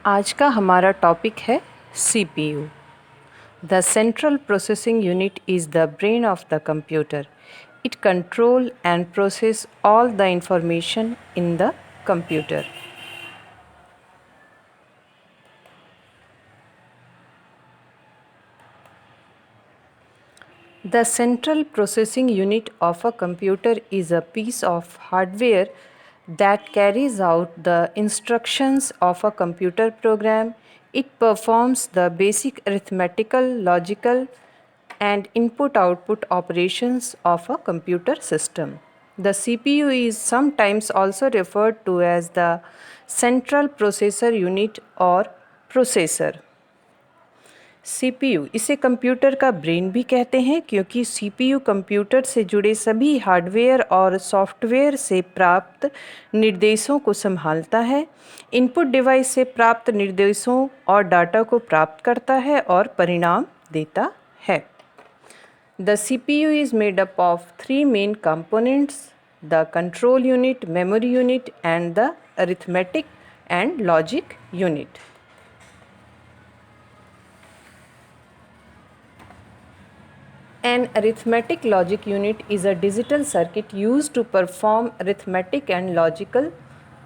आज का हमारा टॉपिक है CPU। The central processing unit is the brain of the computer. It control and process all the information in the computer. The central processing unit of a computer is a piece of hardware that carries out the instructions of a computer program. It performs the basic arithmetical, logical, and input output operations of a computer system. The CPU is sometimes also referred to as the central processor unit or processor. CPU इसे computer का brain भी कहते हैं क्योंकि CPU computer से जुड़े सभी hardware और सॉफ्टवेयर से प्राप्त निर्देशों को संभालता है, इनपुट डिवाइस से प्राप्त निर्देशों और डाटा को प्राप्त करता है और परिणाम देता है। The CPU is made up of three main components: the control unit, memory unit, and the arithmetic and logic unit. An arithmetic logic unit is a digital circuit used to perform arithmetic and logical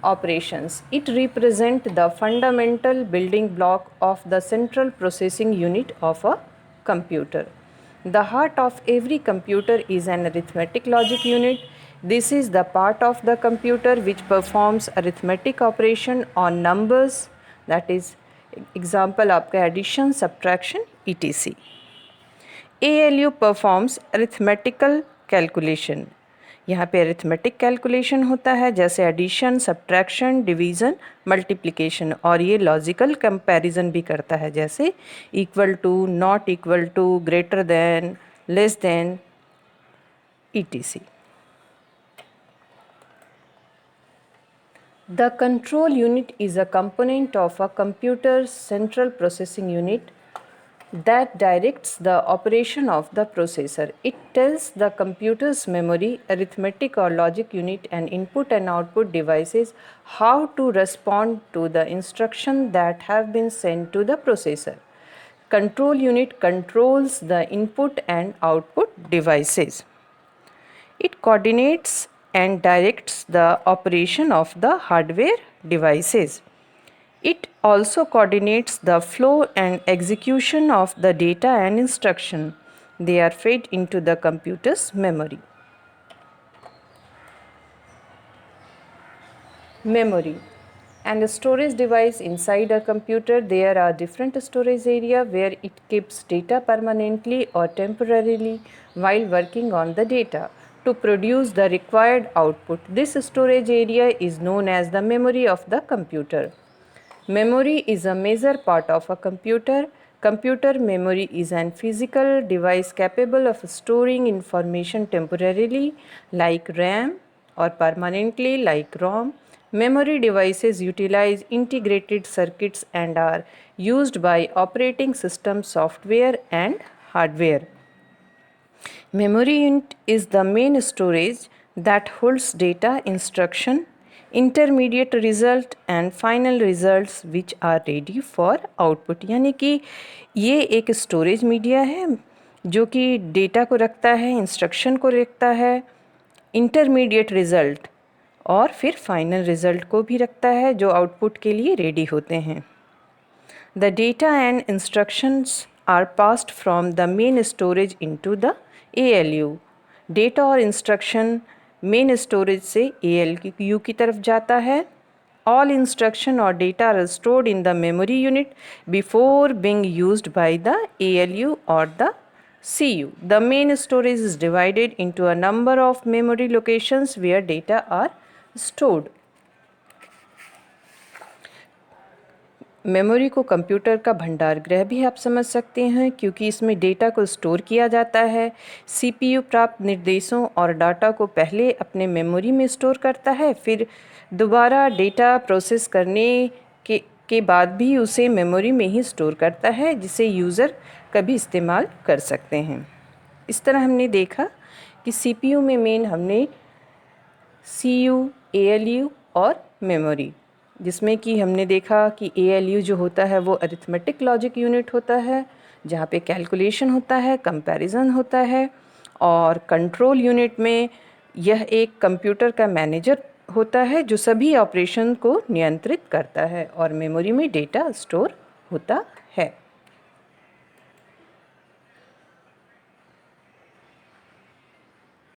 operations. It represents the fundamental building block of the central processing unit of a computer. The heart of every computer is an arithmetic logic unit. This is the part of the computer which performs arithmetic operation on numbers, that is example आपका addition, subtraction, etc. ALU performs arithmetical calculation. यहाँ पे arithmetic calculation होता है जैसे addition, subtraction, division, multiplication, और ये logical comparison भी करता है जैसे equal to, not equal to, greater than, less than, etc. The control unit is a component of a computer's central processing unit that directs the operation of the processor. It tells the computer's memory, arithmetic or logic unit, and input and output devices how to respond to the instructions that have been sent to the processor. Control unit controls the input and output devices. It coordinates and directs the operation of the hardware devices. It also coordinates the flow and execution of the data and instruction. They are fed into the computer's memory. Memory and a storage device inside a computer. There are different storage area where it keeps data permanently or temporarily while working on the data to produce the required output. This storage area is known as the memory of the computer. Memory is a major part of a computer. Computer memory is an physical device capable of storing information temporarily like RAM or permanently like ROM. Memory devices utilize integrated circuits and are used by operating system software and hardware. Memory unit is the main storage that holds data, instruction, intermediate result and final results which are ready for output. यानी कि ये एक storage media है जो कि data को रखता है, इंस्ट्रक्शन को रखता है, इंटरमीडिएट रिज़ल्ट और फिर फाइनल रिज़ल्ट को भी रखता है जो आउटपुट के लिए रेडी होते हैं. The data and instructions are passed from the main storage into the ALU. Data और इंस्ट्रक्शन मेन स्टोरेज से ALU की तरफ जाता है. All instruction or data are stored in the memory unit before being used by the ALU or the CU. The main storage is divided into a number of memory locations where data are stored. Memory को computer का भंडार गृह भी आप समझ सकते हैं क्योंकि इसमें डेटा को स्टोर किया जाता है. सीपीयू प्राप्त निर्देशों और डाटा को पहले अपने मेमोरी में स्टोर करता है, फिर दोबारा डेटा प्रोसेस करने के बाद भी उसे मेमोरी में ही स्टोर करता है जिसे यूज़र कभी इस्तेमाल कर सकते हैं. इस तरह हमने देखा कि सीपीयू में मेन हमने सीयू, एएलयू और मेमोरी जिसमें कि हमने देखा कि ALU जो होता है वो अरिथमेटिक लॉजिक यूनिट होता है, जहाँ पे कैलकुलेशन होता है, कंपैरिजन होता है, और कंट्रोल यूनिट में यह एक कंप्यूटर का मैनेजर होता है जो सभी ऑपरेशन को नियंत्रित करता है, और मेमोरी में डेटा स्टोर होता है।